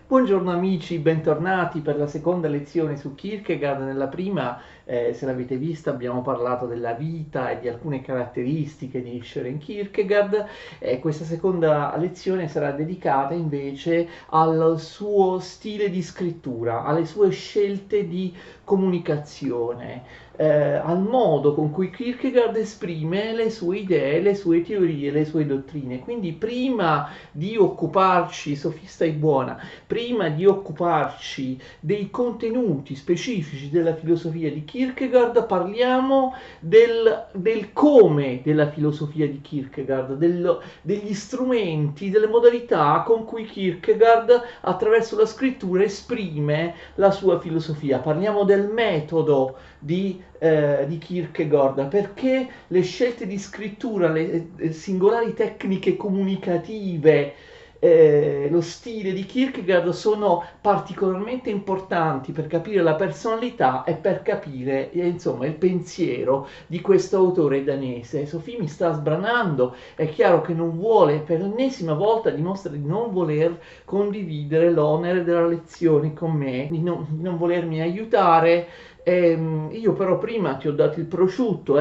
Buongiorno amici, bentornati per la seconda lezione su Kierkegaard. Nella prima, se l'avete vista, abbiamo parlato della vita e di alcune caratteristiche di Søren Kierkegaard. Questa seconda lezione sarà dedicata invece al suo stile di scrittura, alle sue scelte di comunicazione. Al modo con cui Kierkegaard esprime le sue idee, le sue teorie, le sue dottrine. Quindi prima di occuparci, sofista e buona, prima di occuparci dei contenuti specifici della filosofia di Kierkegaard, parliamo del come della filosofia di Kierkegaard, degli strumenti, delle modalità con cui Kierkegaard attraverso la scrittura esprime la sua filosofia. Parliamo del metodo di Kierkegaard, perché le scelte di scrittura, le singolari tecniche comunicative, lo stile di Kierkegaard sono particolarmente importanti per capire la personalità e per capire insomma il pensiero di questo autore danese. Sophie mi sta sbranando, è chiaro che non vuole, per l'ennesima volta dimostra di non voler condividere l'onere della lezione con me, di non volermi aiutare. Io però prima ti ho dato il prosciutto,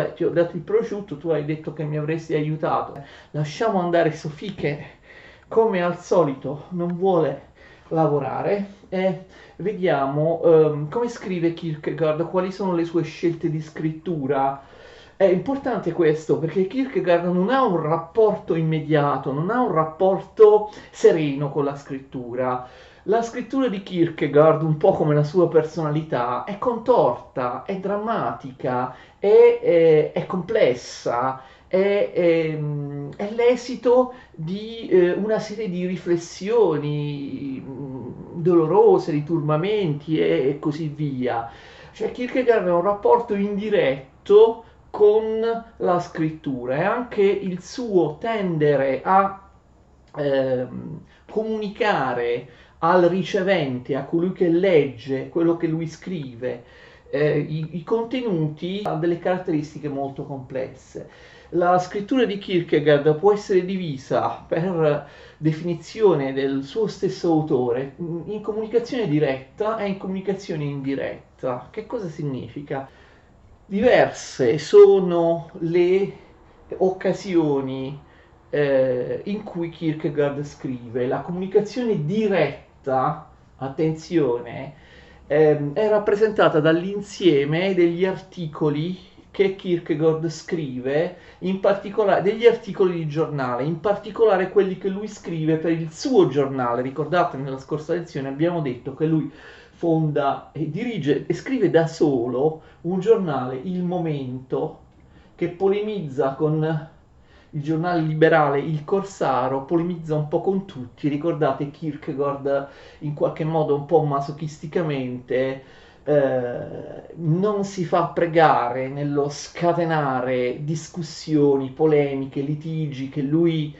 tu hai detto che mi avresti aiutato. Lasciamo andare Sophie che come al solito non vuole lavorare e vediamo come scrive Kierkegaard, quali sono le sue scelte di scrittura. È importante questo perché Kierkegaard non ha un rapporto immediato, non ha un rapporto sereno con la scrittura. La scrittura di Kierkegaard, un po' come la sua personalità, è contorta, è drammatica, è complessa, è l'esito di una serie di riflessioni dolorose, di turbamenti e così via. Cioè Kierkegaard ha un rapporto indiretto con la scrittura e anche il suo tendere a comunicare al ricevente, a colui che legge quello che lui scrive, i contenuti ha delle caratteristiche molto complesse. La scrittura di Kierkegaard può essere divisa per definizione del suo stesso autore in comunicazione diretta e in comunicazione indiretta. Che cosa significa? Diverse sono le occasioni in cui Kierkegaard scrive. La comunicazione diretta, attenzione, è rappresentata dall'insieme degli articoli che Kierkegaard scrive, in particolare degli articoli di giornale, in particolare quelli che lui scrive per il suo giornale. Ricordate, nella scorsa lezione abbiamo detto che lui fonda e dirige e scrive da solo un giornale, Il Momento, che polemizza con il giornale liberale Il Corsaro, polemizza un po' con tutti. Ricordate Kierkegaard in qualche modo un po' masochisticamente non si fa pregare nello scatenare discussioni, polemiche, litigi che lui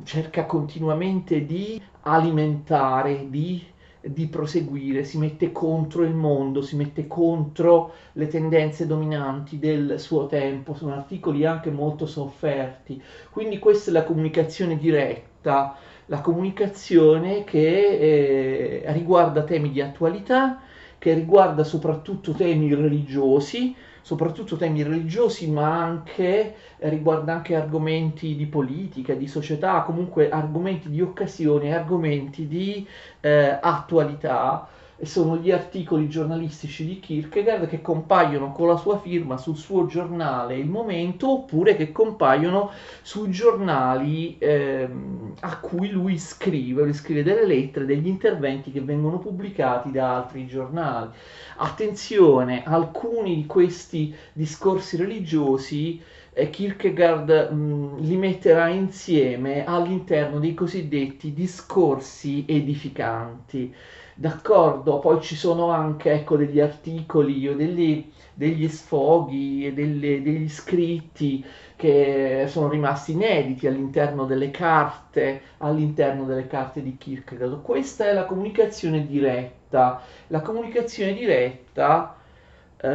cerca continuamente di alimentare, di proseguire, si mette contro il mondo, si mette contro le tendenze dominanti del suo tempo, sono articoli anche molto sofferti. Quindi questa è la comunicazione diretta, la comunicazione che riguarda temi di attualità, che riguarda soprattutto temi religiosi, ma anche riguarda anche argomenti di politica, di società, comunque argomenti di occasione, argomenti di attualità. Sono gli articoli giornalistici di Kierkegaard che compaiono con la sua firma sul suo giornale Il Momento, oppure che compaiono sui giornali a cui lui scrive delle lettere, degli interventi che vengono pubblicati da altri giornali. Attenzione, alcuni di questi discorsi religiosi Kierkegaard li metterà insieme all'interno dei cosiddetti discorsi edificanti. D'accordo, poi ci sono anche ecco, degli articoli o degli sfoghi e degli scritti che sono rimasti inediti all'interno delle carte di Kierkegaard. Questa è la comunicazione diretta. La comunicazione diretta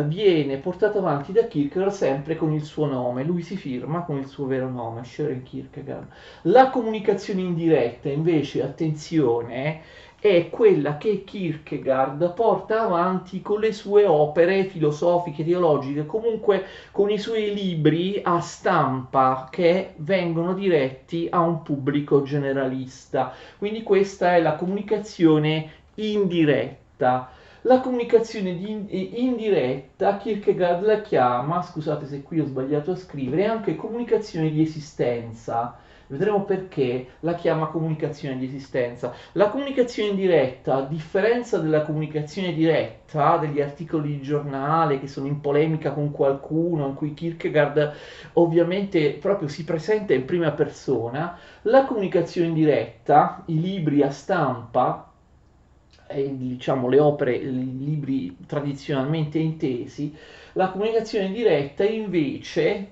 viene portata avanti da Kierkegaard sempre con il suo nome, lui si firma con il suo vero nome, Søren Kierkegaard. La comunicazione indiretta, invece, attenzione, è quella che Kierkegaard porta avanti con le sue opere filosofiche, teologiche, comunque con i suoi libri a stampa che vengono diretti a un pubblico generalista. Quindi questa è la comunicazione indiretta. La comunicazione indiretta Kierkegaard la chiama, scusate se qui ho sbagliato a scrivere, anche comunicazione di esistenza. Vedremo perché la chiama comunicazione di esistenza. La comunicazione indiretta, a differenza della comunicazione diretta, degli articoli di giornale che sono in polemica con qualcuno, in cui Kierkegaard ovviamente proprio si presenta in prima persona, la comunicazione indiretta, i libri a stampa, diciamo le opere, i libri tradizionalmente intesi, la comunicazione diretta invece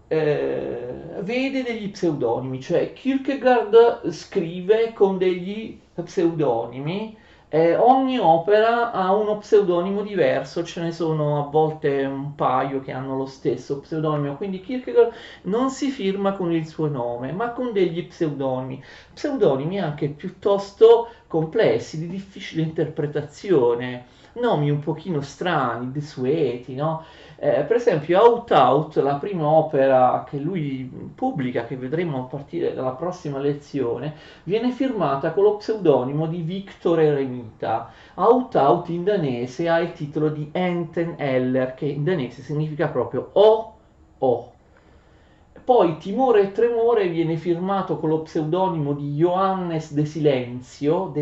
vede degli pseudonimi, cioè Kierkegaard scrive con degli pseudonimi, ogni opera ha uno pseudonimo diverso, ce ne sono a volte un paio che hanno lo stesso pseudonimo, quindi Kierkegaard non si firma con il suo nome, ma con degli pseudonimi anche piuttosto complessi, di difficile interpretazione, nomi un pochino strani, desueti, no? Per esempio, Out Out, la prima opera che lui pubblica, che vedremo a partire dalla prossima lezione, viene firmata con lo pseudonimo di Victor Eremita. Out Out in danese ha il titolo di Enten Eller, che in danese significa proprio O. Poi Timore e Tremore viene firmato con lo pseudonimo di Johannes De Silentio,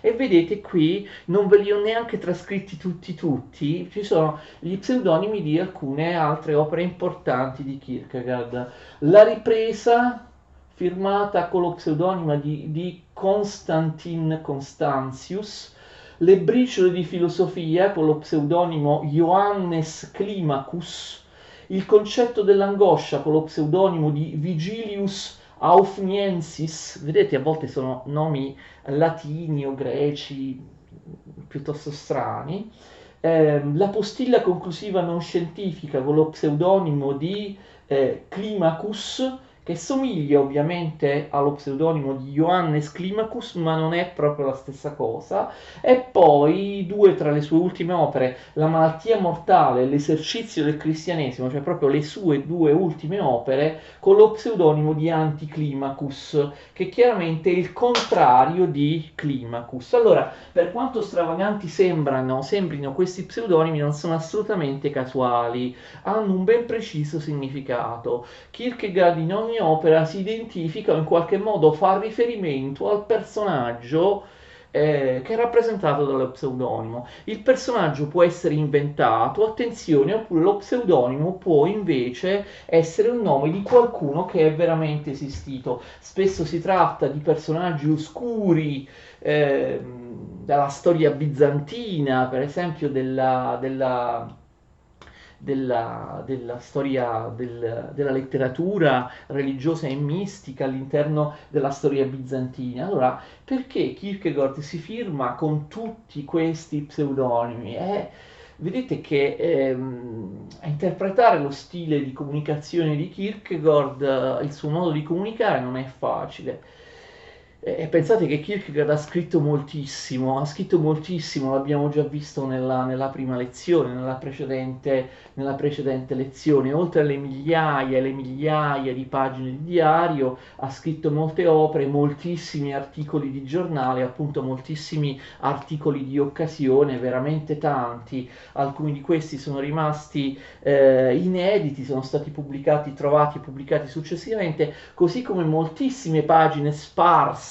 e vedete qui, non ve li ho neanche trascritti tutti, ci sono gli pseudonimi di alcune altre opere importanti di Kierkegaard. La ripresa, firmata con lo pseudonimo di Konstantin Constantius, le briciole di filosofia con lo pseudonimo Johannes Climacus, il concetto dell'angoscia con lo pseudonimo di Vigilius Aufniensis, vedete a volte sono nomi latini o greci piuttosto strani, la postilla conclusiva non scientifica con lo pseudonimo di Climacus, che somiglia ovviamente allo pseudonimo di Johannes Climacus, ma non è proprio la stessa cosa. E poi due tra le sue ultime opere, La malattia mortale e L'esercizio del cristianesimo, cioè proprio le sue due ultime opere, con lo pseudonimo di Anticlimacus, che chiaramente è il contrario di Climacus. Allora, per quanto stravaganti sembrino questi pseudonimi, non sono assolutamente casuali, hanno un ben preciso significato. Kierkegaard in ogni opera si identifica o in qualche modo fa riferimento al personaggio che è rappresentato dallo pseudonimo. Il personaggio può essere inventato, attenzione, oppure lo pseudonimo può invece essere un nome di qualcuno che è veramente esistito. Spesso si tratta di personaggi oscuri dalla storia bizantina, per esempio della storia della letteratura religiosa e mistica all'interno della storia bizantina. Allora, perché Kierkegaard si firma con tutti questi pseudonimi? Vedete che a interpretare lo stile di comunicazione di Kierkegaard, il suo modo di comunicare non è facile. E pensate che Kierkegaard ha scritto moltissimo, l'abbiamo già visto nella prima lezione, nella precedente lezione. Oltre alle migliaia e le migliaia di pagine di diario, ha scritto molte opere, moltissimi articoli di giornale, appunto moltissimi articoli di occasione, veramente tanti. Alcuni di questi sono rimasti inediti, sono stati pubblicati, trovati e pubblicati successivamente, così come moltissime pagine sparse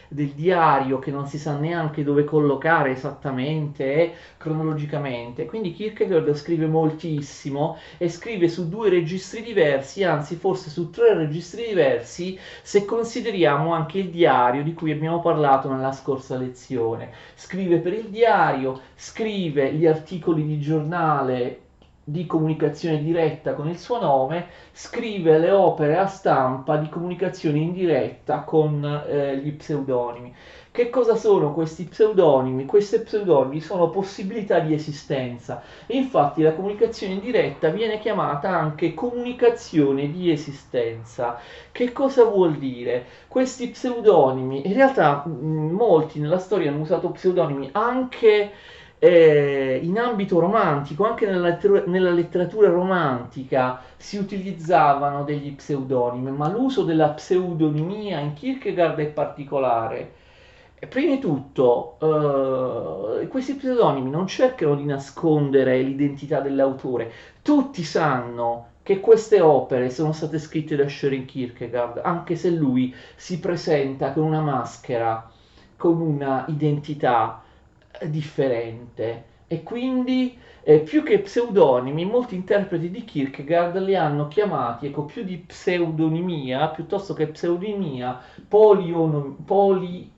del diario che non si sa neanche dove collocare esattamente e cronologicamente. Quindi Kierkegaard scrive moltissimo e scrive su due registri diversi, anzi forse su tre registri diversi, se consideriamo anche il diario di cui abbiamo parlato nella scorsa lezione. Scrive per il diario, scrive gli articoli di giornale di comunicazione diretta con il suo nome, scrive le opere a stampa di comunicazione indiretta con gli pseudonimi. Che cosa sono questi pseudonimi? Questi pseudonimi sono possibilità di esistenza. Infatti la comunicazione indiretta viene chiamata anche comunicazione di esistenza. Che cosa vuol dire? Questi pseudonimi, in realtà molti nella storia hanno usato pseudonimi anche in ambito romantico, anche nella letteratura romantica si utilizzavano degli pseudonimi, ma l'uso della pseudonimia in Kierkegaard è particolare. Prima di tutto, questi pseudonimi non cercano di nascondere l'identità dell'autore. Tutti sanno che queste opere sono state scritte da Søren Kierkegaard, anche se lui si presenta con una maschera, con una identità differente. E quindi, più che pseudonimi, molti interpreti di Kierkegaard li hanno chiamati, ecco, più di pseudonimia, piuttosto che pseudonimia, polionimia.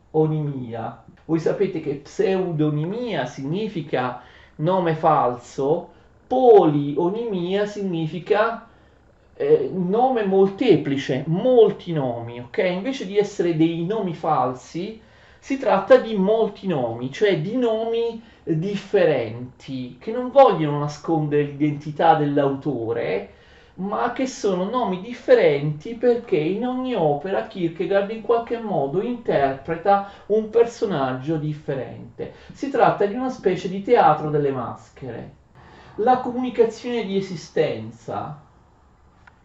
Voi sapete che pseudonimia significa nome falso, polionimia significa nome molteplice, molti nomi, ok? Invece di essere dei nomi falsi, si tratta di molti nomi, cioè di nomi differenti, che non vogliono nascondere l'identità dell'autore, ma che sono nomi differenti perché in ogni opera Kierkegaard in qualche modo interpreta un personaggio differente. Si tratta di una specie di teatro delle maschere. La comunicazione di esistenza,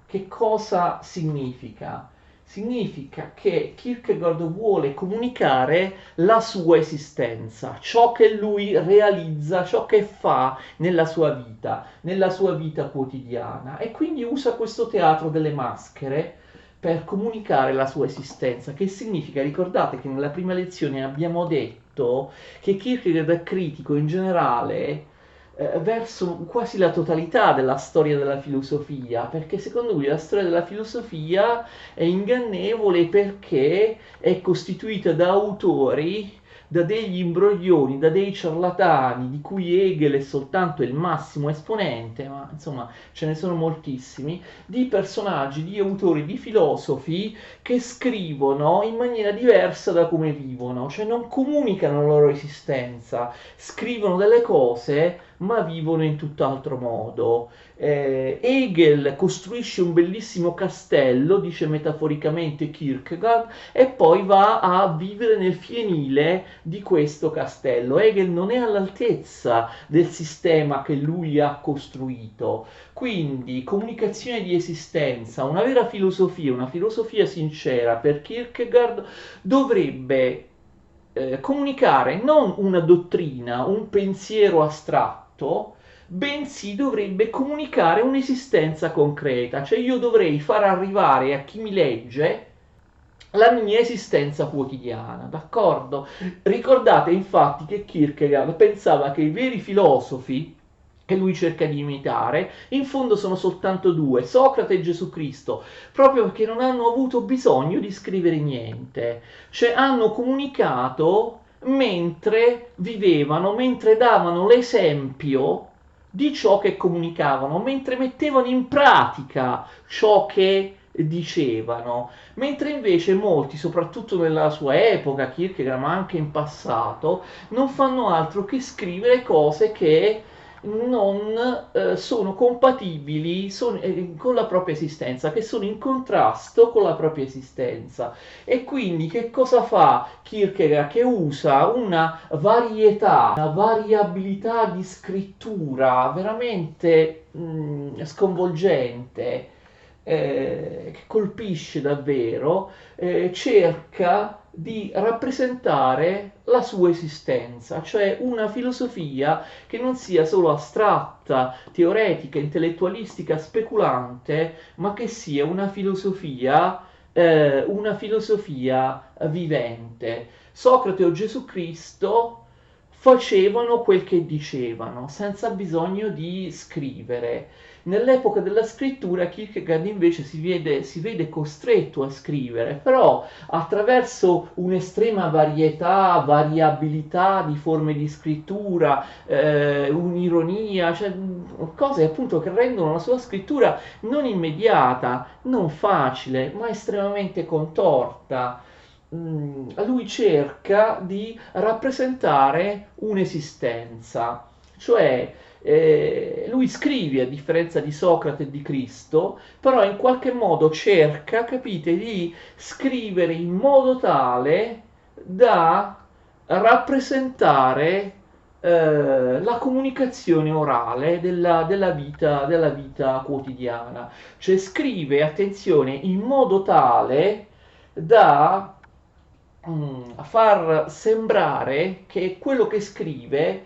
che cosa significa? Significa che Kierkegaard vuole comunicare la sua esistenza, ciò che lui realizza, ciò che fa nella sua vita quotidiana, e quindi usa questo teatro delle maschere per comunicare la sua esistenza. Che significa? Ricordate che nella prima lezione abbiamo detto che Kierkegaard è critico in generale verso quasi la totalità della storia della filosofia, perché secondo lui la storia della filosofia è ingannevole perché è costituita da autori, da degli imbroglioni, da dei ciarlatani, di cui Hegel è soltanto il massimo esponente, ma insomma ce ne sono moltissimi, di personaggi, di autori, di filosofi che scrivono in maniera diversa da come vivono, cioè non comunicano la loro esistenza, scrivono delle cose ma vivono in tutt'altro modo. Hegel costruisce un bellissimo castello, dice metaforicamente Kierkegaard, e poi va a vivere nel fienile di questo castello. Hegel non è all'altezza del sistema che lui ha costruito. Quindi comunicazione di esistenza, una vera filosofia, una filosofia sincera per Kierkegaard dovrebbe comunicare non una dottrina, un pensiero astratto, bensì dovrebbe comunicare un'esistenza concreta, cioè io dovrei far arrivare a chi mi legge la mia esistenza quotidiana, d'accordo? Ricordate infatti che Kierkegaard pensava che i veri filosofi che lui cerca di imitare, in fondo sono soltanto due, Socrate e Gesù Cristo, proprio perché non hanno avuto bisogno di scrivere niente, cioè hanno comunicato mentre vivevano, mentre davano l'esempio di ciò che comunicavano, mentre mettevano in pratica ciò che dicevano, mentre invece molti, soprattutto nella sua epoca, Kierkegaard, ma anche in passato, non fanno altro che scrivere cose che non sono compatibili con la propria esistenza, che sono in contrasto con la propria esistenza. E quindi che cosa fa Kierkegaard? Che usa una varietà, una variabilità di scrittura veramente sconvolgente, che colpisce davvero, cerca di rappresentare la sua esistenza, cioè una filosofia che non sia solo astratta, teoretica, intellettualistica, speculante, ma che sia una filosofia vivente. Socrate o Gesù Cristo facevano quel che dicevano, senza bisogno di scrivere. Nell'epoca della scrittura Kierkegaard invece si vede costretto a scrivere, però attraverso un'estrema varietà, variabilità di forme di scrittura, un'ironia, cioè cose appunto che rendono la sua scrittura non immediata, non facile, ma estremamente contorta. Lui cerca di rappresentare un'esistenza, cioè lui scrive a differenza di Socrate e di Cristo, però in qualche modo cerca, capite, di scrivere in modo tale da rappresentare la comunicazione orale della vita quotidiana. Cioè scrive, attenzione, in modo tale da far sembrare che quello che scrive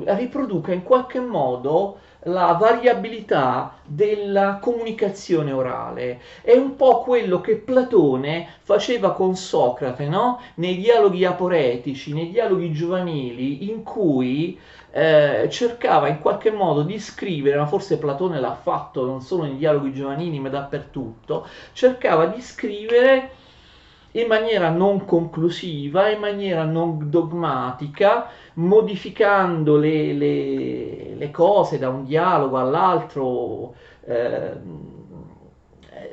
riproduca in qualche modo la variabilità della comunicazione orale. È un po' quello che Platone faceva con Socrate, no? Nei dialoghi aporetici, nei dialoghi giovanili, in cui cercava in qualche modo di scrivere, ma forse Platone l'ha fatto non solo nei dialoghi giovanili, ma dappertutto, cercava di scrivere in maniera non conclusiva, in maniera non dogmatica, modificando le cose da un dialogo all'altro,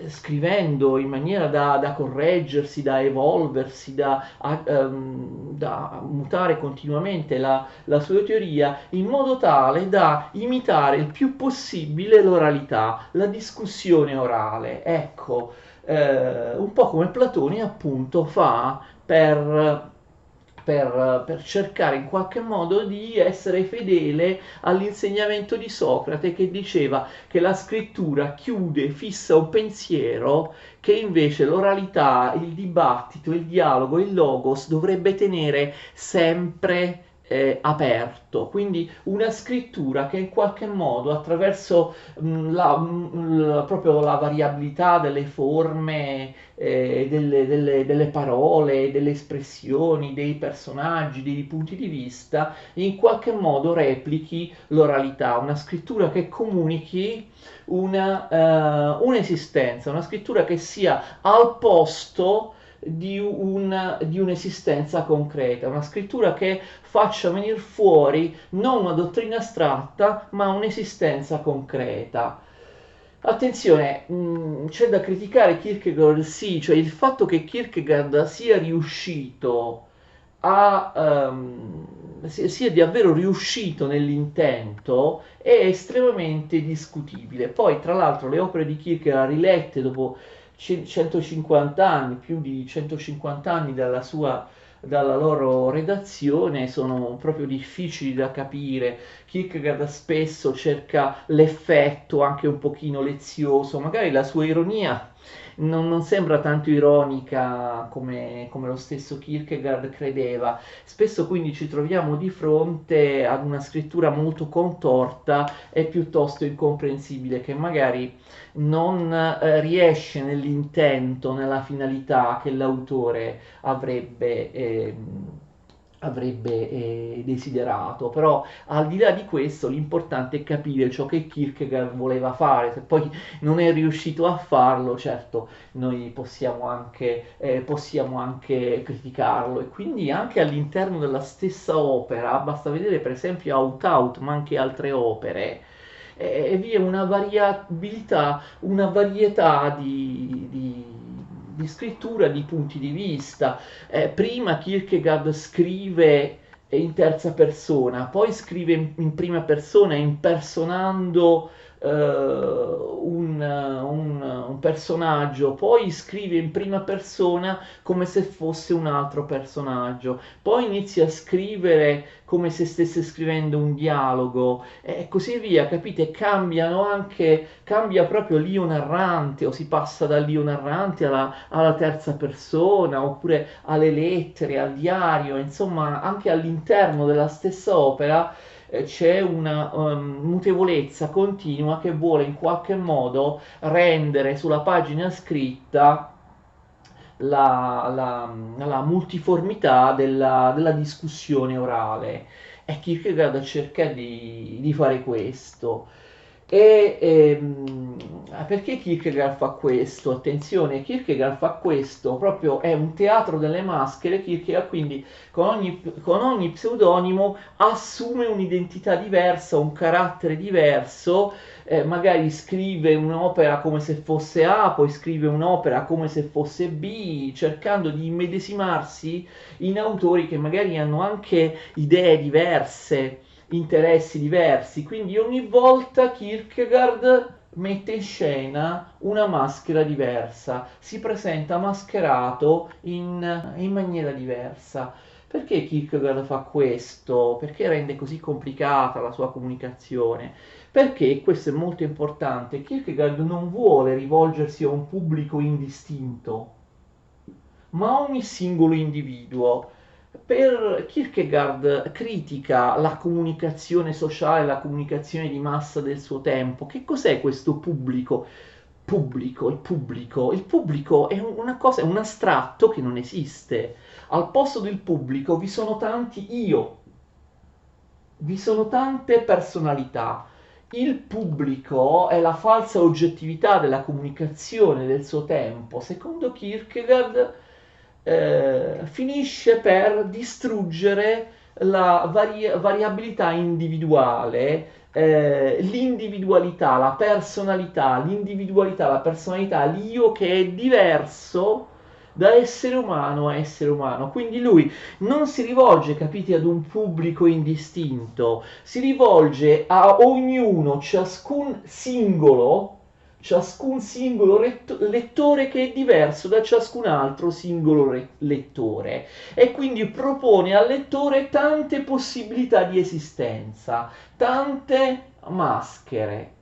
scrivendo in maniera da correggersi, da evolversi, da mutare continuamente la sua teoria, in modo tale da imitare il più possibile l'oralità, la discussione orale. Ecco, un po' come Platone appunto fa per cercare in qualche modo di essere fedele all'insegnamento di Socrate, che diceva che la scrittura chiude, fissa un pensiero che invece l'oralità, il dibattito, il dialogo, il logos dovrebbe tenere sempre aperto. Quindi una scrittura che in qualche modo attraverso proprio la variabilità delle forme, delle parole, delle espressioni, dei personaggi, dei punti di vista, in qualche modo replichi l'oralità, una scrittura che comunichi un'esistenza, una scrittura che sia al posto di un'esistenza concreta, una scrittura che faccia venire fuori non una dottrina astratta, ma un'esistenza concreta. Attenzione, c'è da criticare Kierkegaard, sì, cioè il fatto che Kierkegaard sia riuscito sia davvero riuscito nell'intento è estremamente discutibile. Poi, tra l'altro, le opere di Kierkegaard rilette dopo 150 anni, più di 150 anni dalla loro redazione, sono proprio difficili da capire. Kierkegaard spesso cerca l'effetto anche un pochino lezioso, magari la sua ironia non sembra tanto ironica come lo stesso Kierkegaard credeva. Spesso quindi ci troviamo di fronte ad una scrittura molto contorta e piuttosto incomprensibile, che magari non riesce nell'intento, nella finalità che l'autore avrebbe desiderato. Però al di là di questo l'importante è capire ciò che Kierkegaard voleva fare. Se poi non è riuscito a farlo, certo noi possiamo anche criticarlo, e quindi anche all'interno della stessa opera basta vedere per esempio Out Out, ma anche altre opere, e vi è una variabilità, una varietà di scrittura, di punti di vista. Prima Kierkegaard scrive in terza persona, poi scrive in prima persona impersonando un personaggio, poi scrive in prima persona come se fosse un altro personaggio, poi inizia a scrivere come se stesse scrivendo un dialogo e così via, capite? Cambia proprio l'io narrante, o si passa dall'io narrante alla terza persona, oppure alle lettere, al diario, insomma anche all'interno della stessa opera c'è una mutevolezza continua che vuole in qualche modo rendere sulla pagina scritta la multiformità della discussione orale. E Kierkegaard cerca di fare questo. Perché Kierkegaard fa questo? Attenzione, Kierkegaard fa questo, proprio è un teatro delle maschere. Kierkegaard quindi con ogni pseudonimo assume un'identità diversa, un carattere diverso, magari scrive un'opera come se fosse A, poi scrive un'opera come se fosse B, cercando di immedesimarsi in autori che magari hanno anche idee diverse, interessi diversi, quindi ogni volta Kierkegaard mette in scena una maschera diversa, si presenta mascherato in maniera diversa. Perché Kierkegaard fa questo? Perché rende così complicata la sua comunicazione? Perché, questo è molto importante, Kierkegaard non vuole rivolgersi a un pubblico indistinto, ma a ogni singolo individuo. Per Kierkegaard critica la comunicazione sociale, la comunicazione di massa del suo tempo. Che cos'è questo pubblico? Il pubblico è una cosa, è un astratto che non esiste. Al posto del pubblico vi sono tanti io, vi sono tante personalità. Il pubblico è la falsa oggettività della comunicazione del suo tempo. Secondo Kierkegaard finisce per distruggere la variabilità individuale, l'individualità, la personalità, l'io che è diverso da essere umano a essere umano. Quindi lui non si rivolge, capite, ad un pubblico indistinto, si rivolge a ognuno, ciascun singolo lettore che è diverso da ciascun altro singolo lettore, e quindi propone al lettore tante possibilità di esistenza, tante maschere.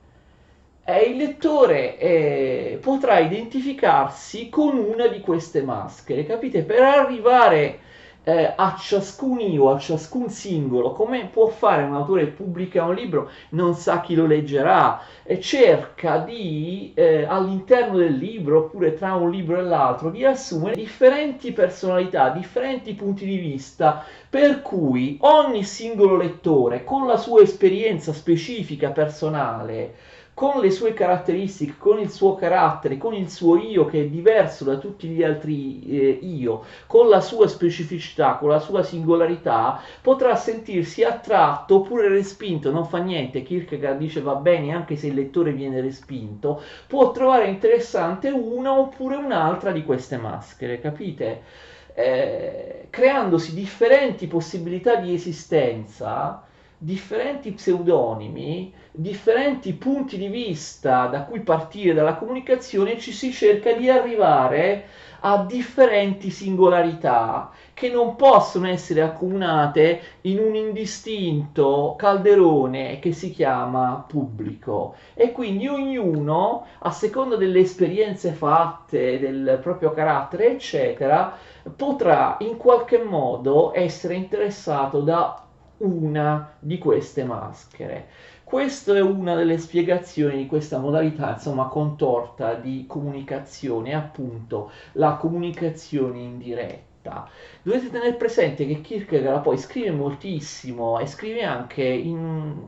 E il lettore potrà identificarsi con una di queste maschere, capite? Per arrivare a ciascun io, a ciascun singolo, come può fare un autore che pubblica un libro, non sa chi lo leggerà, e cerca di, all'interno del libro, oppure tra un libro e l'altro, di assumere differenti personalità, differenti punti di vista, per cui ogni singolo lettore, con la sua esperienza specifica personale, con le sue caratteristiche, con il suo carattere, con il suo io che è diverso da tutti gli altri io, con la sua specificità, con la sua singolarità, potrà sentirsi attratto oppure respinto, non fa niente. Kierkegaard dice va bene anche se il lettore viene respinto, può trovare interessante una oppure un'altra di queste maschere, capite? Creandosi differenti possibilità di esistenza, differenti pseudonimi, differenti punti di vista da cui partire dalla comunicazione, ci si cerca di arrivare a differenti singolarità che non possono essere accomunate in un indistinto calderone che si chiama pubblico. E quindi ognuno, a seconda delle esperienze fatte, del proprio carattere, eccetera, potrà in qualche modo essere interessato da una di queste maschere. Questa è una delle spiegazioni di questa modalità, insomma, contorta di comunicazione, appunto la comunicazione indiretta. Dovete tenere presente che Kierkegaard poi scrive moltissimo e scrive anche in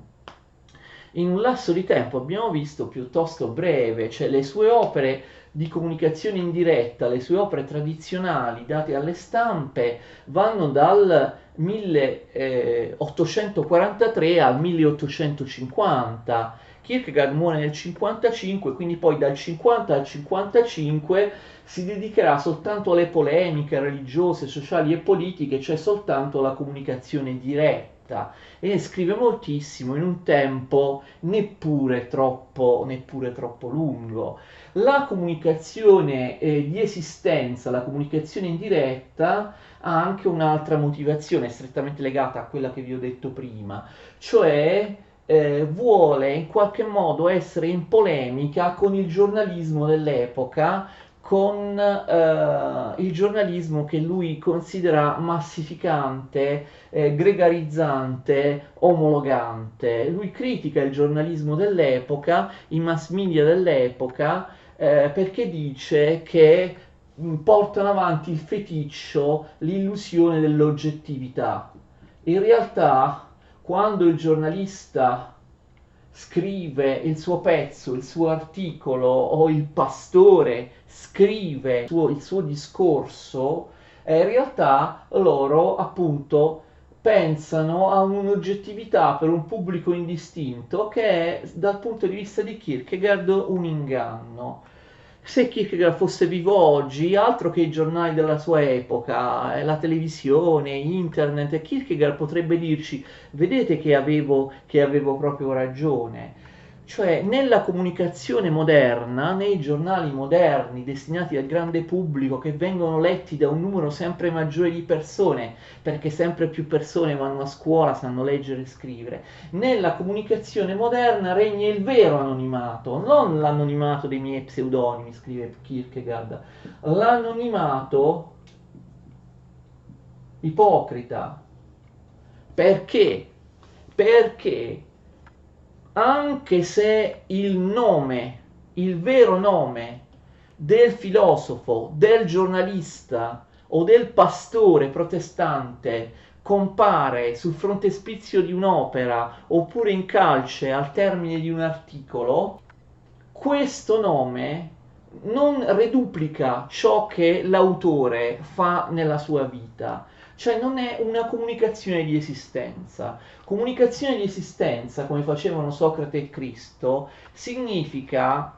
un lasso di tempo, abbiamo visto, piuttosto breve, cioè le sue opere di comunicazione indiretta, le sue opere tradizionali date alle stampe vanno dal 1843 al 1850. Kierkegaard muore nel 55, quindi poi dal 50 al 55 si dedicherà soltanto alle polemiche religiose, sociali e politiche, cioè soltanto alla comunicazione diretta, e ne scrive moltissimo in un tempo neppure troppo lungo. La comunicazione di esistenza, la comunicazione indiretta, ha anche un'altra motivazione strettamente legata a quella che vi ho detto prima, cioè vuole in qualche modo essere in polemica con il giornalismo dell'epoca, con il giornalismo che lui considera massificante, gregarizzante, omologante. Lui critica il giornalismo dell'epoca, i mass media dell'epoca, perché dice che portano avanti il feticcio, l'illusione dell'oggettività. In realtà, quando il giornalista scrive il suo pezzo, il suo articolo, o il pastore scrive il suo discorso, in realtà loro appunto pensano a un'oggettività per un pubblico indistinto che è dal punto di vista di Kierkegaard un inganno. Se Kierkegaard fosse vivo oggi, altro che i giornali della sua epoca, la televisione, internet, Kierkegaard potrebbe dirci: vedete che avevo proprio ragione. Cioè, nella comunicazione moderna, nei giornali moderni destinati al grande pubblico, che vengono letti da un numero sempre maggiore di persone, perché sempre più persone vanno a scuola, sanno leggere e scrivere, nella comunicazione moderna regna il vero anonimato, non l'anonimato dei miei pseudonimi, scrive Kierkegaard, l'anonimato ipocrita. Perché? Perché anche se il nome, il vero nome del filosofo, del giornalista o del pastore protestante compare sul frontespizio di un'opera oppure in calce al termine di un articolo, questo nome non reduplica ciò che l'autore fa nella sua vita, cioè non è una comunicazione di esistenza. Comunicazione di esistenza, come facevano Socrate e Cristo, significa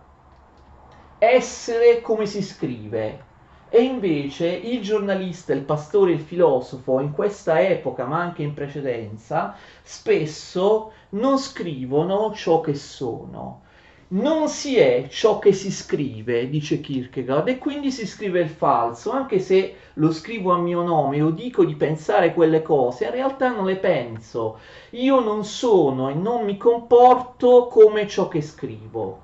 essere come si scrive. E invece il giornalista, il pastore, il filosofo, in questa epoca, ma anche in precedenza, spesso non scrivono ciò che sono. Non si è ciò che si scrive, dice Kierkegaard, e quindi si scrive il falso, anche se lo scrivo a mio nome o dico di pensare quelle cose, in realtà non le penso. Io non sono e non mi comporto come ciò che scrivo.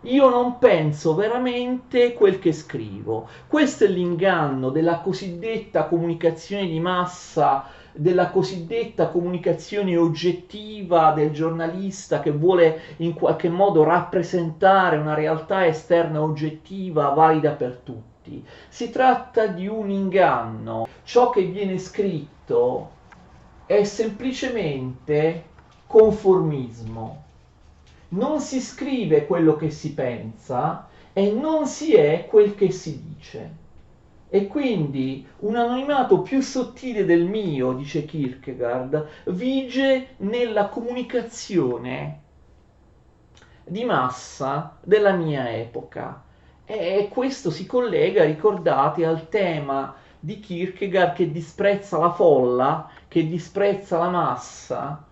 Io non penso veramente quel che scrivo. Questo è l'inganno della cosiddetta comunicazione di massa, della cosiddetta comunicazione oggettiva del giornalista che vuole in qualche modo rappresentare una realtà esterna oggettiva valida per tutti. Si tratta di un inganno. Ciò che viene scritto è semplicemente conformismo. Non si scrive quello che si pensa e non si è quel che si dice. E quindi un anonimato più sottile del mio, dice Kierkegaard, vige nella comunicazione di massa della mia epoca. E questo si collega, ricordate, al tema di Kierkegaard che disprezza la folla, che disprezza la massa,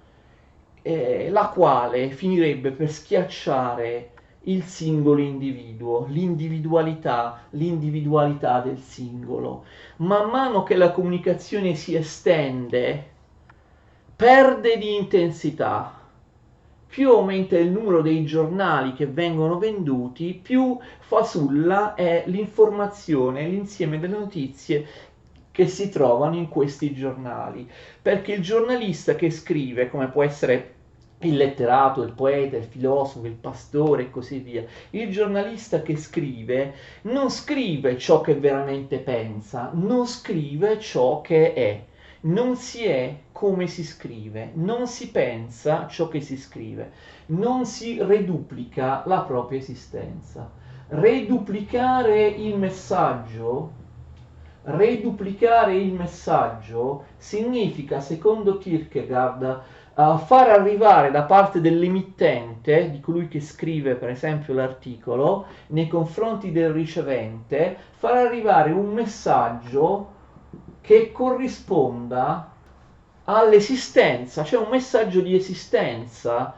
la quale finirebbe per schiacciare il singolo individuo, l'individualità del singolo. Man mano che la comunicazione si estende, perde di intensità. Più aumenta il numero dei giornali che vengono venduti, più fasulla è l'informazione, l'insieme delle notizie che si trovano in questi giornali. Perché il giornalista che scrive, come può essere il letterato, il poeta, il filosofo, il pastore e così via, il giornalista che scrive non scrive ciò che veramente pensa, non scrive ciò che è. Non si è come si scrive, non si pensa ciò che si scrive, non si reduplica la propria esistenza. Reduplicare il messaggio, reduplicare il messaggio significa, secondo Kierkegaard, far arrivare da parte dell'emittente, di colui che scrive per esempio l'articolo, nei confronti del ricevente, far arrivare un messaggio che corrisponda all'esistenza, cioè un messaggio di esistenza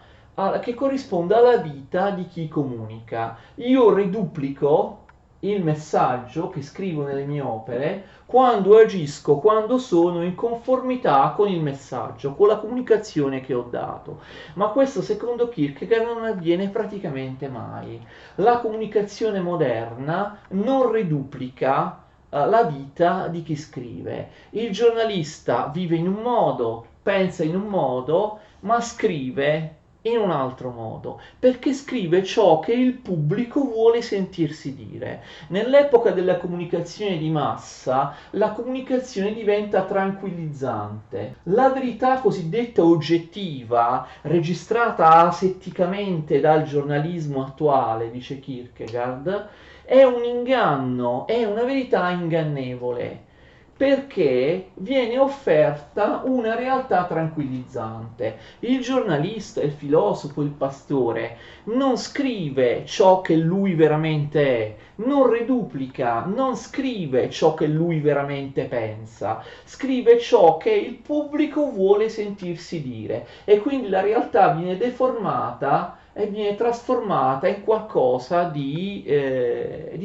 che corrisponda alla vita di chi comunica. Io riduplico il messaggio che scrivo nelle mie opere quando agisco, quando sono in conformità con il messaggio, con la comunicazione che ho dato. Ma questo, secondo Kierkegaard, non avviene praticamente mai. La comunicazione moderna non riduplica la vita di chi scrive. Il giornalista vive in un modo, pensa in un modo, ma scrive in un altro modo, perché scrive ciò che il pubblico vuole sentirsi dire. Nell'epoca della comunicazione di massa, la comunicazione diventa tranquillizzante. La verità cosiddetta oggettiva, registrata asetticamente dal giornalismo attuale, dice Kierkegaard, è un inganno, è una verità ingannevole perché viene offerta una realtà tranquillizzante. Il giornalista, il filosofo, il pastore non scrive ciò che lui veramente è, non reduplica, non scrive ciò che lui veramente pensa, scrive ciò che il pubblico vuole sentirsi dire e quindi la realtà viene deformata e viene trasformata in qualcosa di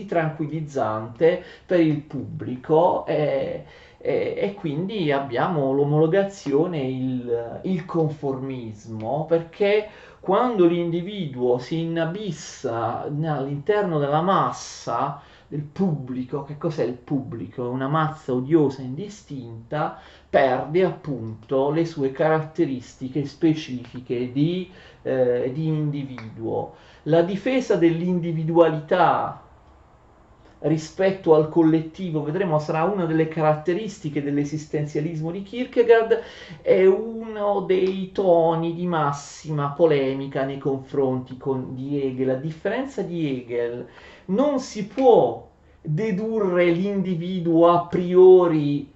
tranquillizzante per il pubblico e quindi abbiamo l'omologazione, il conformismo, perché quando l'individuo si inabissa all'interno della massa del pubblico, che cos'è il pubblico? È una mazza odiosa e indistinta, perde appunto le sue caratteristiche specifiche di individuo. La difesa dell'individualità rispetto al collettivo, vedremo, sarà una delle caratteristiche dell'esistenzialismo di Kierkegaard, è uno dei toni di massima polemica nei confronti di Hegel. A differenza di Hegel, non si può dedurre l'individuo a priori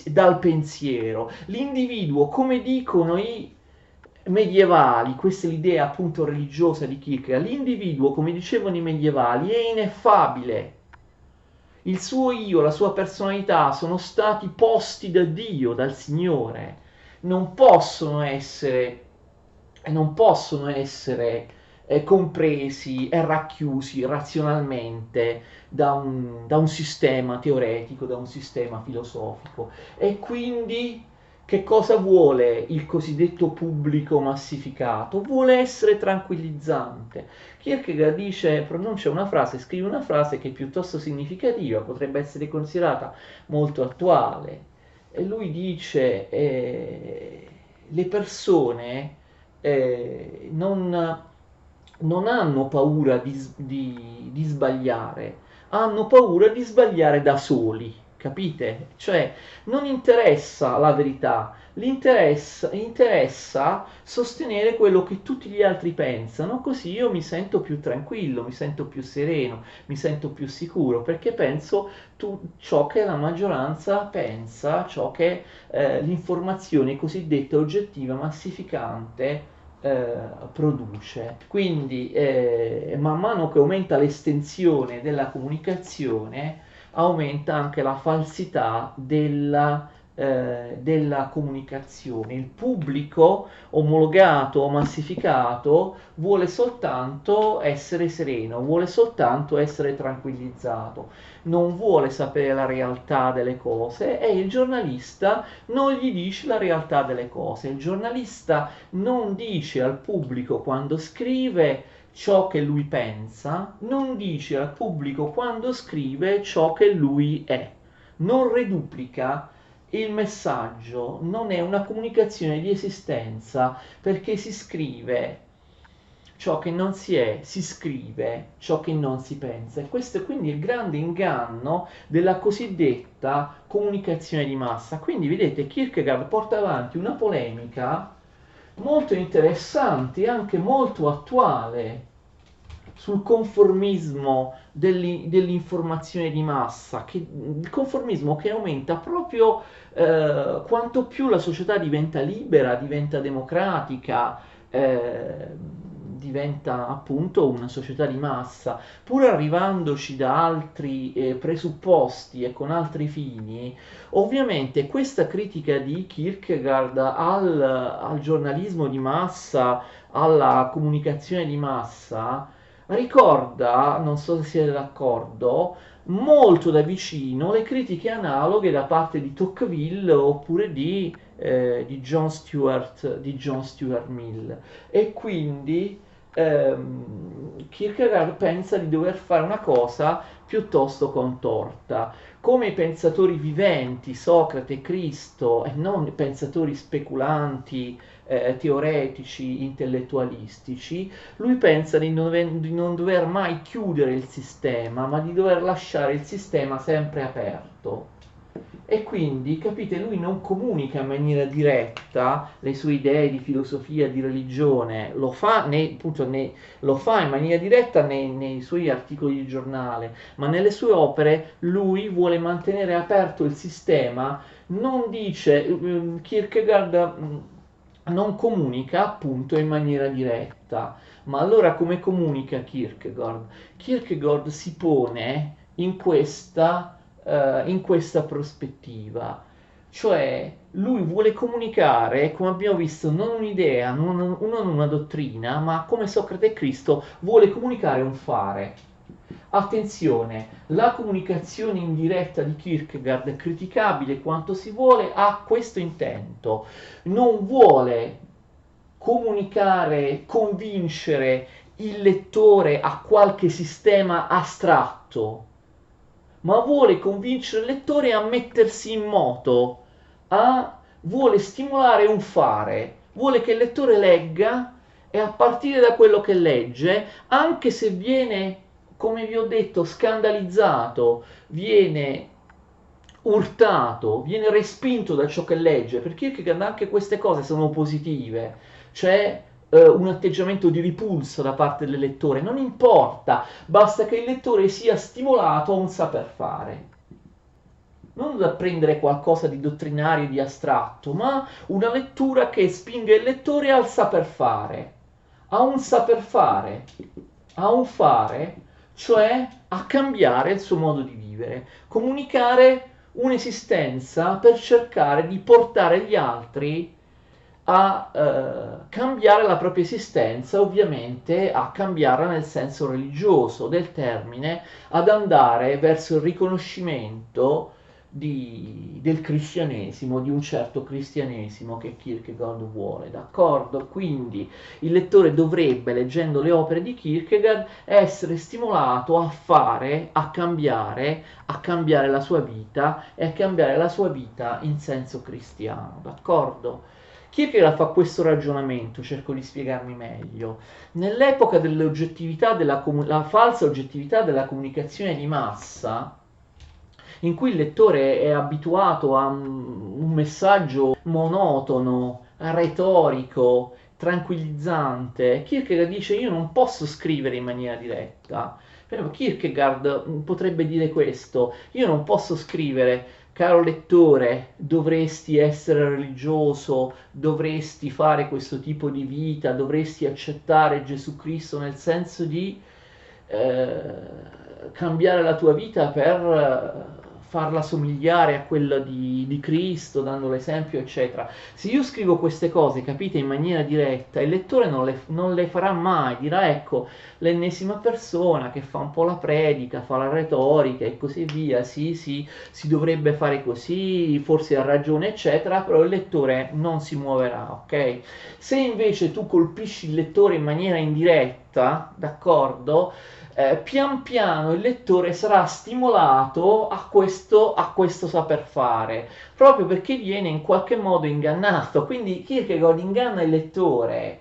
dal pensiero. L'individuo, come dicono i medievali, questa è l'idea appunto religiosa di Kierkegaard, l'individuo, come dicevano i medievali, è ineffabile. Il suo io, la sua personalità sono stati posti da Dio, dal Signore. Non possono essere, non possono essere compresi e racchiusi razionalmente da un sistema teoretico, da un sistema filosofico. E quindi che cosa vuole il cosiddetto pubblico massificato? Vuole essere tranquillizzante. Kierkegaard dice, pronuncia una frase, scrive una frase che è piuttosto significativa, potrebbe essere considerata molto attuale. E lui dice, le persone non hanno paura di sbagliare, hanno paura di sbagliare da soli, capite? Cioè, non interessa la verità, interessa sostenere quello che tutti gli altri pensano, così io mi sento più tranquillo, mi sento più sereno, mi sento più sicuro, perché penso ciò che la maggioranza pensa, ciò che l'informazione cosiddetta oggettiva, massificante, produce. Quindi man mano che aumenta l'estensione della comunicazione, aumenta anche la falsità della comunicazione. Il pubblico omologato o massificato vuole soltanto essere sereno, vuole soltanto essere tranquillizzato, non vuole sapere la realtà delle cose e il giornalista non gli dice la realtà delle cose. Il giornalista non dice al pubblico quando scrive ciò che lui pensa, non dice al pubblico quando scrive ciò che lui è, non reduplica il messaggio, non è una comunicazione di esistenza perché si scrive ciò che non si è, si scrive ciò che non si pensa. E questo è quindi il grande inganno della cosiddetta comunicazione di massa. Quindi vedete, Kierkegaard porta avanti una polemica molto interessante e anche molto attuale sul conformismo dell'informazione di massa, il conformismo che aumenta proprio quanto più la società diventa libera, diventa democratica, diventa appunto una società di massa, pur arrivandoci da altri presupposti e con altri fini. Ovviamente questa critica di Kierkegaard al giornalismo di massa, alla comunicazione di massa, ricorda, non so se siete d'accordo, molto da vicino le critiche analoghe da parte di Tocqueville oppure di John Stuart Mill. E quindi Kierkegaard pensa di dover fare una cosa piuttosto contorta. come pensatori viventi, Socrate e Cristo, e non pensatori speculanti, teoretici, intellettualistici, lui pensa di non dover mai chiudere il sistema, ma di dover lasciare il sistema sempre aperto. E quindi, capite, lui non comunica in maniera diretta le sue idee di filosofia, di religione, lo fa in maniera diretta nei suoi articoli di giornale, ma nelle sue opere lui vuole mantenere aperto il sistema, non dice, Kierkegaard non comunica appunto in maniera diretta. Ma allora come comunica Kierkegaard? Kierkegaard si pone in questa prospettiva, cioè lui vuole comunicare, come abbiamo visto, non un'idea, non una dottrina, ma come Socrate e Cristo vuole comunicare un fare. Attenzione, la comunicazione indiretta di Kierkegaard, criticabile quanto si vuole, ha questo intento. Non vuole comunicare, convincere il lettore a qualche sistema astratto, ma vuole convincere il lettore a mettersi in moto, vuole stimolare un fare, vuole che il lettore legga e a partire da quello che legge, anche se viene, come vi ho detto, scandalizzato, viene urtato, viene respinto da ciò che legge, perché anche queste cose sono positive, c'è un atteggiamento di ripulso da parte del lettore, non importa, basta che il lettore sia stimolato a un saper fare. Non da prendere qualcosa di dottrinario, di astratto, ma una lettura che spinga il lettore al saper fare, a un saper fare, a un fare, cioè a cambiare il suo modo di vivere, comunicare un'esistenza per cercare di portare gli altri a cambiare la propria esistenza, ovviamente a cambiarla nel senso religioso del termine, ad andare verso il riconoscimento del cristianesimo, di un certo cristianesimo che Kierkegaard vuole, d'accordo? Quindi il lettore dovrebbe, leggendo le opere di Kierkegaard, essere stimolato a fare, a cambiare la sua vita e a cambiare la sua vita in senso cristiano, d'accordo? Kierkegaard fa questo ragionamento, cerco di spiegarmi meglio. Nell'epoca dell'oggettività, la falsa oggettività della comunicazione di massa, in cui il lettore è abituato a un messaggio monotono, retorico, tranquillizzante, Kierkegaard dice io non posso scrivere in maniera diretta. Però Kierkegaard potrebbe dire questo, io non posso scrivere, caro lettore, dovresti essere religioso, dovresti fare questo tipo di vita, dovresti accettare Gesù Cristo nel senso di cambiare la tua vita per farla somigliare a quella di Cristo, dando l'esempio, eccetera. Se io scrivo queste cose, capite, in maniera diretta, il lettore non le farà mai, dirà ecco, l'ennesima persona che fa un po' la predica, fa la retorica e così via, sì, sì, si dovrebbe fare così, forse ha ragione, eccetera, però il lettore non si muoverà, ok? Se invece tu colpisci il lettore in maniera indiretta, d'accordo? Pian piano il lettore sarà stimolato a questo saper fare, proprio perché viene in qualche modo ingannato. Quindi Kierkegaard inganna il lettore,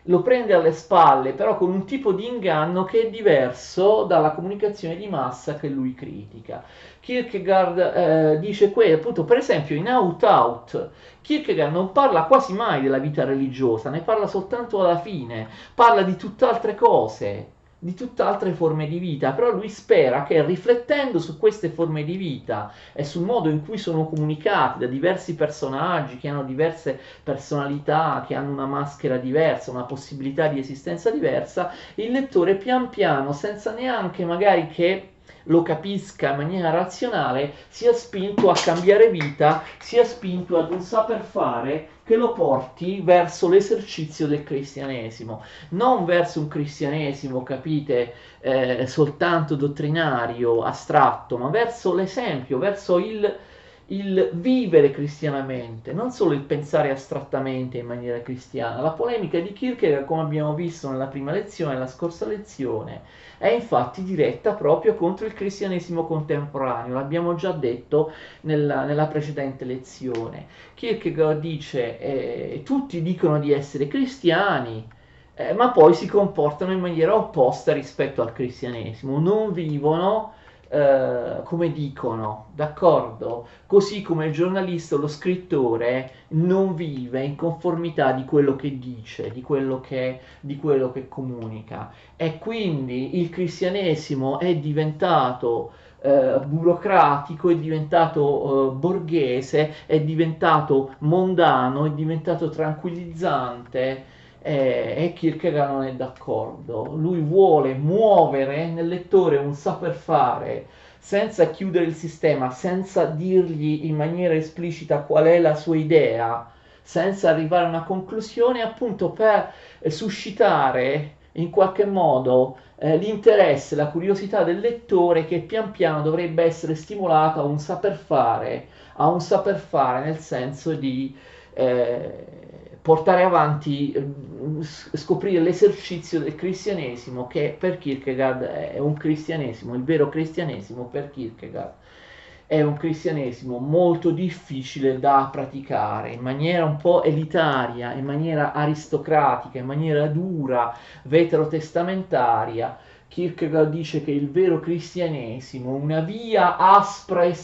lo prende alle spalle, però con un tipo di inganno che è diverso dalla comunicazione di massa che lui critica. Kierkegaard dice qui, appunto, per esempio in Out Out, Kierkegaard non parla quasi mai della vita religiosa, ne parla soltanto alla fine, parla di tutt'altre cose, di tutt'altre forme di vita, però lui spera che riflettendo su queste forme di vita e sul modo in cui sono comunicati da diversi personaggi che hanno diverse personalità, che hanno una maschera diversa, una possibilità di esistenza diversa, il lettore pian piano, senza neanche magari che lo capisca in maniera razionale, sia spinto a cambiare vita, sia spinto ad un saper fare che lo porti verso l'esercizio del cristianesimo, non verso un cristianesimo, capite, soltanto dottrinario, astratto, ma verso l'esempio, verso il vivere cristianamente, non solo il pensare astrattamente in maniera cristiana. La polemica di Kierkegaard, come abbiamo visto nella prima lezione, nella scorsa lezione, è infatti diretta proprio contro il cristianesimo contemporaneo, l'abbiamo già detto nella precedente lezione. Kierkegaard dice tutti dicono di essere cristiani, ma poi si comportano in maniera opposta rispetto al cristianesimo, non vivono come dicono, d'accordo? Così come il giornalista o lo scrittore non vive in conformità di quello che dice, di quello che comunica. E quindi il cristianesimo è diventato burocratico, è diventato borghese, è diventato mondano, è diventato tranquillizzante, e Kierkegaard non è d'accordo. Lui vuole muovere nel lettore un saper fare senza chiudere il sistema, senza dirgli in maniera esplicita qual è la sua idea, senza arrivare a una conclusione, appunto per suscitare in qualche modo l'interesse, la curiosità del lettore, che pian piano dovrebbe essere stimolato a un saper fare nel senso di portare avanti, scoprire l'esercizio del cristianesimo, che per Kierkegaard è un cristianesimo, il vero cristianesimo per Kierkegaard è un cristianesimo molto difficile da praticare in maniera un po' elitaria, in maniera aristocratica, in maniera dura, veterotestamentaria. Kierkegaard dice che il vero cristianesimo, una via aspra e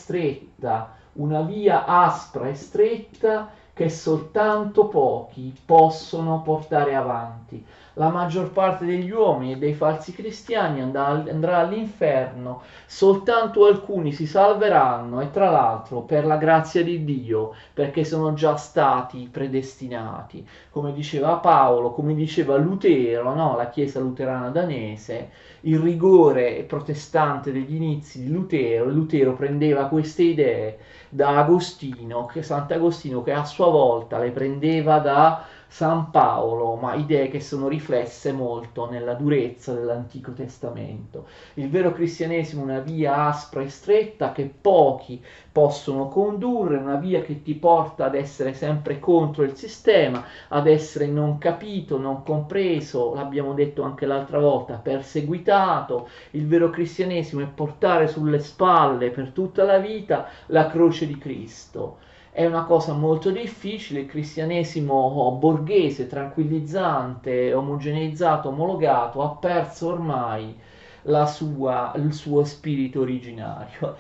stretta che soltanto pochi possono portare avanti. La maggior parte degli uomini e dei falsi cristiani andrà all'inferno, soltanto alcuni si salveranno, e tra l'altro per la grazia di Dio, perché sono già stati predestinati. Come diceva Paolo, come diceva Lutero, no? La Chiesa luterana danese, il rigore protestante degli inizi di Lutero prendeva queste idee da Agostino, Sant'Agostino, che a sua volta le prendeva da San Paolo, ma idee che sono riflesse molto nella durezza dell'Antico Testamento. Il vero cristianesimo è una via aspra e stretta che pochi possono condurre, una via che ti porta ad essere sempre contro il sistema, ad essere non capito, non compreso, l'abbiamo detto anche l'altra volta, perseguitato. Il vero cristianesimo è portare sulle spalle per tutta la vita la croce di Cristo. È una cosa molto difficile, il cristianesimo borghese, tranquillizzante, omogeneizzato, omologato, ha perso ormai il suo spirito originario.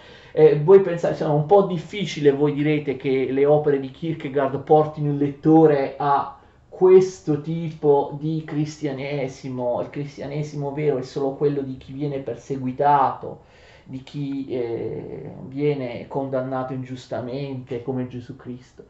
Voi pensate, insomma, un po' difficile, voi direte, che le opere di Kierkegaard portino il lettore a questo tipo di cristianesimo. Il cristianesimo vero è solo quello di chi viene perseguitato, di chi viene condannato ingiustamente come Gesù Cristo.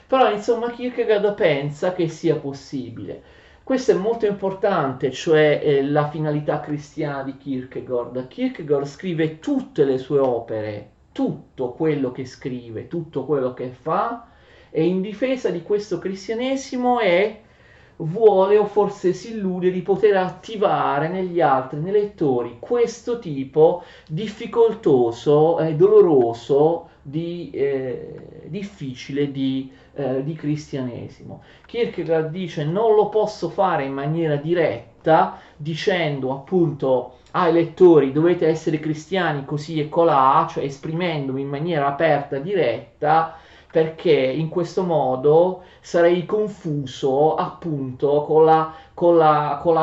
Però insomma Kierkegaard pensa che sia possibile. Questo è molto importante, cioè la finalità cristiana di Kierkegaard. Kierkegaard scrive tutte le sue opere, tutto quello che scrive, tutto quello che fa, e in difesa di questo cristianesimo vuole, o forse si illude, di poter attivare negli altri, nei lettori, questo tipo difficoltoso e doloroso, difficile di cristianesimo. Kierkegaard dice: non lo posso fare in maniera diretta, dicendo appunto ai lettori dovete essere cristiani così e colà, cioè esprimendomi in maniera aperta, diretta, perché in questo modo sarei confuso appunto con la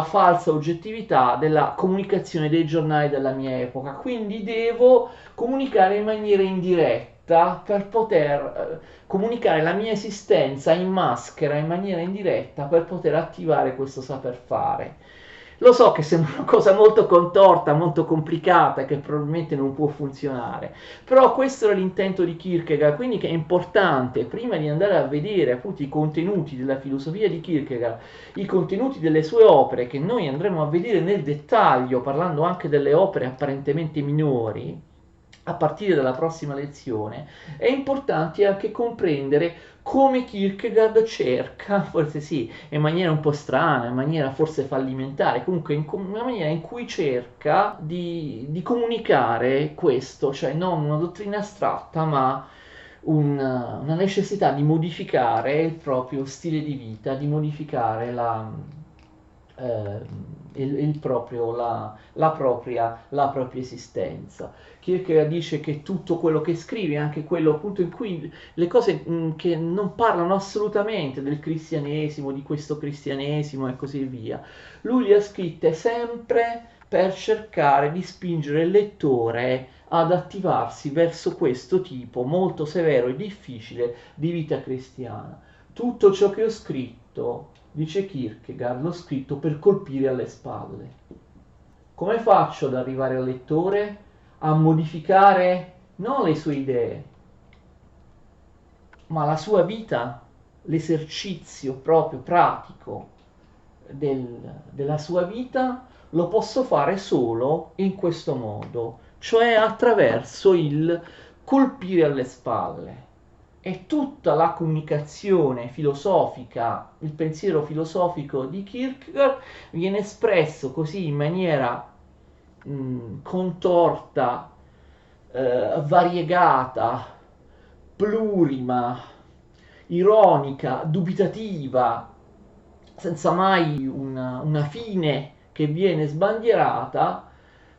falsa oggettività della comunicazione dei giornali della mia epoca. Quindi devo comunicare in maniera indiretta per poter comunicare la mia esistenza in maschera, in maniera indiretta, per poter attivare questo saper fare. Lo so che sembra una cosa molto contorta, molto complicata, che probabilmente non può funzionare, però questo era l'intento di Kierkegaard, quindi che è importante, prima di andare a vedere appunto i contenuti della filosofia di Kierkegaard, i contenuti delle sue opere, che noi andremo a vedere nel dettaglio, parlando anche delle opere apparentemente minori, a partire dalla prossima lezione, è importante anche comprendere come Kierkegaard cerca, forse sì, in maniera un po' strana, in maniera forse fallimentare, comunque in una maniera in cui cerca di comunicare questo, cioè non una dottrina astratta, ma una necessità di modificare il proprio stile di vita, di modificare eh, la propria esistenza. Kierkegaard dice che tutto quello che scrive, anche quello appunto in cui le cose che non parlano assolutamente del cristianesimo, di questo cristianesimo e così via, lui le ha scritte sempre per cercare di spingere il lettore ad attivarsi verso questo tipo molto severo e difficile di vita cristiana. Tutto ciò che ho scritto, dice Kierkegaard, l'ho scritto per colpire alle spalle. Come faccio ad arrivare al lettore a modificare non le sue idee, ma la sua vita, l'esercizio proprio pratico della sua vita lo posso fare solo in questo modo, cioè attraverso il colpire alle spalle. E tutta la comunicazione filosofica, il pensiero filosofico di Kierkegaard viene espresso così in maniera contorta, variegata, plurima, ironica, dubitativa, senza mai una fine che viene sbandierata,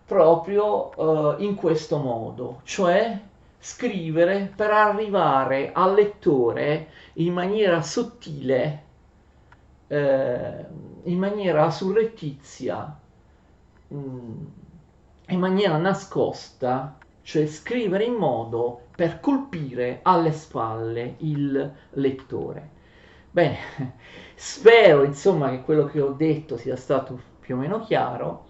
proprio in questo modo, cioè scrivere per arrivare al lettore in maniera sottile, in maniera surrettizia, in maniera nascosta, cioè scrivere in modo per colpire alle spalle il lettore. Bene, spero insomma che quello che ho detto sia stato più o meno chiaro.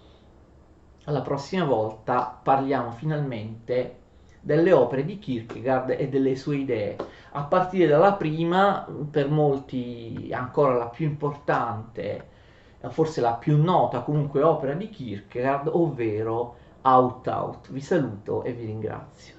Alla prossima volta parliamo finalmente delle opere di Kierkegaard e delle sue idee, a partire dalla prima, per molti ancora la più importante, forse la più nota comunque opera di Kierkegaard, ovvero Out Out. Vi saluto e vi ringrazio.